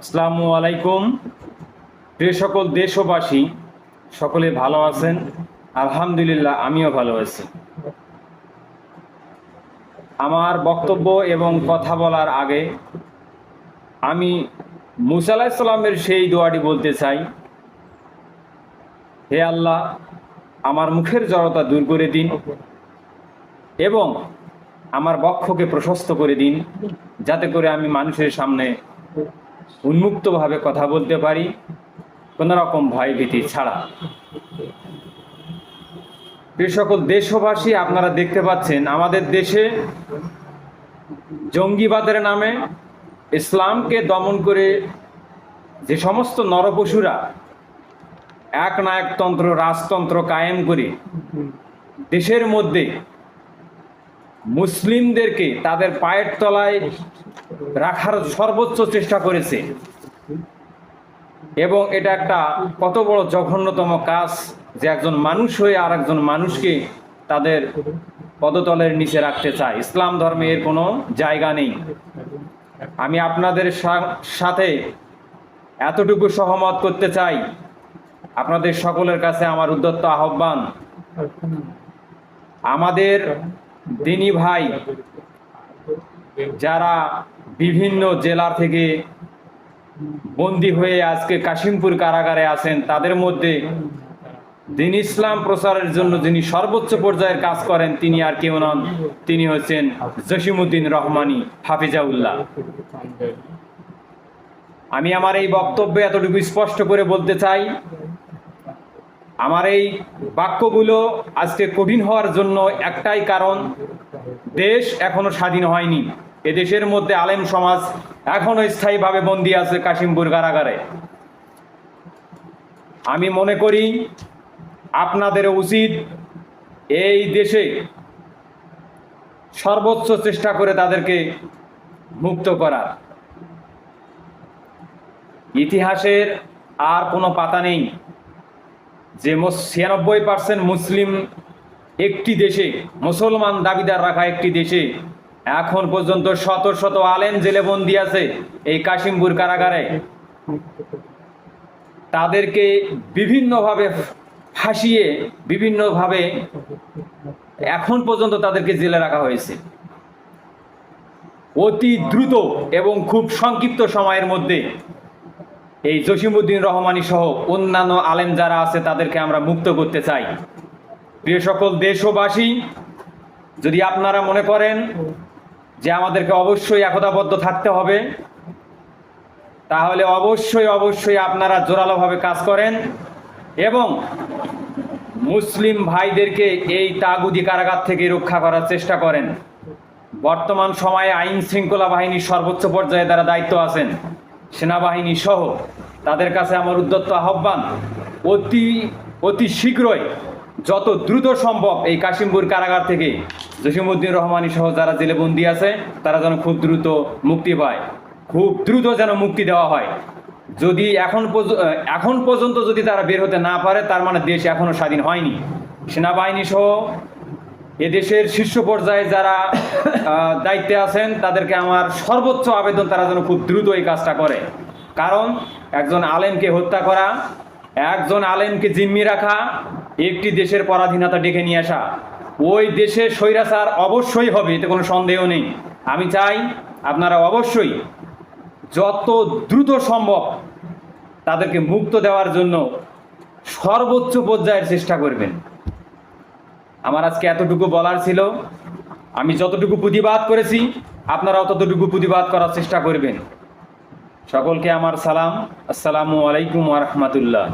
আসসালামু আলাইকুম। প্রিয় সকল দেশবাসী, সকলে ভালো আছেন? আলহামদুলিল্লাহ, আমিও ভালো আছি। আমার বক্তব্য এবং কথা বলার আগে আমি মুসা আলাইহিস সালামের সেই দোয়াটি বলতে চাই, হে আল্লাহ, আমার মুখের জড়তা দূর করে দিন এবং আমার বক্ষকে প্রশস্ত করে দিন, যাতে করে আমি মানুষের সামনে উন্মুক্তভাবে কথা বলতে পারি, কোনো রকম ভয়ভীতি ছাড়া। প্রিয় সকল দেশবাসী, আপনারা দেখতে পাচ্ছেন আমাদের দেশে জঙ্গিবাদের নামে ইসলামকে দমন করে যে সমস্ত নরপশুরা একনায়কতন্ত্র রাজতন্ত্র কায়েম করে দেশের মধ্যে মুসলিমদেরকে তাদের পায়ের তলায় রাখার সর্বোচ্চ চেষ্টা করেছে, এবং এটা একটা কত বড় জঘন্যতম কাজ যে একজন মানুষ হয়ে আর একজন মানুষকে তাদের পদতলের নিচে রাখতে চায়। ইসলাম ধর্মে এর কোনো জায়গা নেই। আমি আপনাদের সাথে এতটুকু সহমত করতে চাই, আপনাদের সকলের কাছে আমার উদ্যত আহ্বান, আমাদের দিনী ভাই যারা বিভিন্ন জেলা থেকে বন্দী হয়ে আজকে কাশিমপুর কারাগারে আছেন, তাদের মধ্যে দিন ইসলাম প্রচারের জন্য যিনি সর্বোচ্চ পর্যায়ের কাজ করেন তিনি আর কেউ নন, তিনি হচ্ছেন জসিমউদ্দিন রহমানী হাফিজাউল্লাহ। আমি আমার এই বক্তব্যে এতটুকু স্পষ্ট করে বলতে চাই, আমার এই বাক্যগুলো আজকে কঠিন হওয়ার জন্য একটাই কারণ, দেশ এখনো স্বাধীন হয়নি। এদেশের মধ্যে আলেম সমাজ এখনো স্থায়ীভাবে বন্দী আছে কাশিমপুর কারাগারে। আমি মনে করি আপনাদের উচিত এই দেশে সর্বোচ্চ চেষ্টা করে তাদেরকে মুক্ত করার। ইতিহাসের আর কোনো পাতা নেই যে 96% মুসলিম একটি দেশে, মুসলমান দাবিদার রাখা একটি দেশে এখন পর্যন্ত শত শত আলেম জেলে বন্দী আছে এই কাশিমপুর কারাগারে। তাদেরকে বিভিন্নভাবে ফাঁসিয়ে বিভিন্নভাবে এখন পর্যন্ত তাদেরকে জেলে রাখা হয়েছে। অতি দ্রুত এবং খুব সংক্ষিপ্ত সময়ের মধ্যে এই জসিমউদ্দিন রহমানী সহ অন্যান্য আলেম যারা আছে তাদেরকে আমরা মুক্ত করতে চাই। প্রিয় সকল দেশবাসী, যদি আপনারা মনে করেন যে আমাদেরকে অবশ্যই একতাবদ্ধ থাকতে হবে, তাহলে অবশ্যই আপনারা জোরালোভাবে কাজ করেন এবং মুসলিম ভাইদেরকে এই তাগুদি কারাগার থেকে রক্ষা করার চেষ্টা করেন। বর্তমান সময়ে আইন শৃঙ্খলা বাহিনীর সর্বোচ্চ পর্যায়ে যারা দায়িত্ব আছেন, সেনাবাহিনী সহ, তাদের কাছে আমার উদ্যত আহ্বান, অতি শীঘ্রই যত দ্রুত সম্ভব এই কাশিমপুর কারাগার থেকে জসিমউদ্দিন রহমানী সহ যারা জেলে বন্দী আছে তারা যেন খুব দ্রুত মুক্তি পায়, খুব দ্রুত যেন মুক্তি দেওয়া হয়। যদি এখন পর্যন্ত যদি তারা বের হতে না পারে, তার মানে দেশ এখনো স্বাধীন হয়নি। সেনাবাহিনী সহ এদেশের শীর্ষ পর্যায়ে যারা দায়িত্বে আছেন তাদেরকে আমার সর্বোচ্চ আবেদন, তারা যেন খুব দ্রুত এই কাজটা করে। কারণ একজন আলেমকে হত্যা করা, একজন আলেমকে জিম্মি রাখা, একটি দেশের পরাধীনতা ডেকে নিয়ে আসা, ওই দেশে স্বৈরাচার অবশ্যই হবে, এতে কোনো সন্দেহ নেই। আমি চাই আপনারা অবশ্যই যত দ্রুত সম্ভব তাদেরকে মুক্ত দেওয়ার জন্য সর্বোচ্চ পর্যায়ের চেষ্টা করবেন। আমার আজকে এতটুকু বলার ছিল। আমি যতটুকু প্রতিবাদ করেছি আপনারাও ততটুকু প্রতিবাদ করার চেষ্টা করবেন। সকলকে আমার সালাম। আসসালামু আলাইকুম ওয়া রাহমাতুল্লাহ।